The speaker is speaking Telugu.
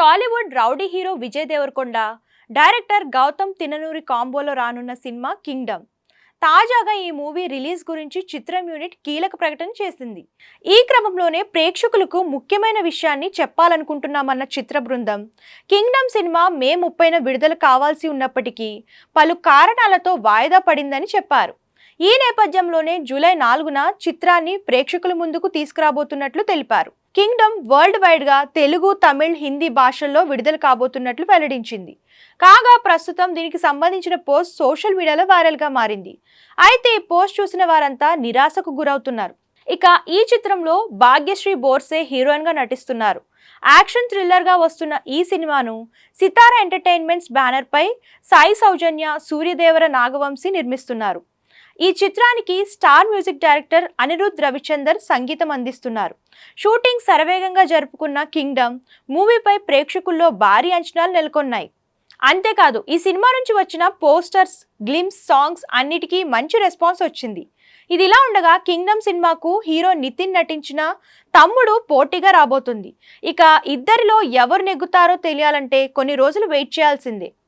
Tollywood rowdy hero Vijay Devarakonda, director Gautam Tinnanuri కాంబోలో రానున్న సినిమా కింగ్డమ్. తాజాగా ఈ మూవీ రిలీజ్ గురించి చిత్రం యూనిట్ కీలక ప్రకటన చేసింది. ఈ క్రమంలోనే ప్రేక్షకులకు ముఖ్యమైన విషయాన్ని చెప్పాలనుకుంటున్నామన్న చిత్ర బృందం, కింగ్డమ్ సినిమా మే 30న విడుదల కావాల్సి ఉన్నప్పటికీ పలు కారణాలతో వాయిదా పడిందని చెప్పారు. ఈ నేపథ్యంలోనే జూలై 4న చిత్రాన్ని ప్రేక్షకుల ముందుకు తీసుకురాబోతున్నట్లు తెలిపారు. కింగ్డమ్ వరల్డ్ వైడ్ గా తెలుగు, తమిళ్, హిందీ భాషల్లో విడుదల కాబోతున్నట్లు వెల్లడించింది. కాగా ప్రస్తుతం దీనికి సంబంధించిన పోస్ట్ సోషల్ మీడియాలో వైరల్ గా మారింది. అయితే ఈ పోస్ట్ చూసిన వారంతా నిరాశకు గురవుతున్నారు. ఇక ఈ చిత్రంలో భాగ్యశ్రీ బోర్సే హీరోయిన్ గా నటిస్తున్నారు. యాక్షన్ థ్రిల్లర్ గా వస్తున్న ఈ సినిమాను సితారా ఎంటర్టైన్మెంట్స్ బ్యానర్ పై సాయి సౌజన్య, సూర్యదేవర నాగవంశీ నిర్మిస్తున్నారు. ఈ చిత్రానికి star music director Anirudh Ravichander సంగీతం అందిస్తున్నారు. షూటింగ్ శరవేగంగా జరుపుకున్న కింగ్డమ్ మూవీపై ప్రేక్షకుల్లో భారీ అంచనాలు నెలకొన్నాయి. అంతేకాదు ఈ సినిమా నుంచి వచ్చిన పోస్టర్స్, గ్లిమ్స్, సాంగ్స్ అన్నిటికీ మంచి రెస్పాన్స్ వచ్చింది. ఇది ఇలా ఉండగా కింగ్డమ్ సినిమాకు హీరో నితిన్ నటించిన తమ్ముడు పోటీగా రాబోతుంది. ఇక ఇద్దరిలో ఎవరు నెగ్గుతారో తెలియాలంటే కొన్ని రోజులు వెయిట్ చేయాల్సిందే.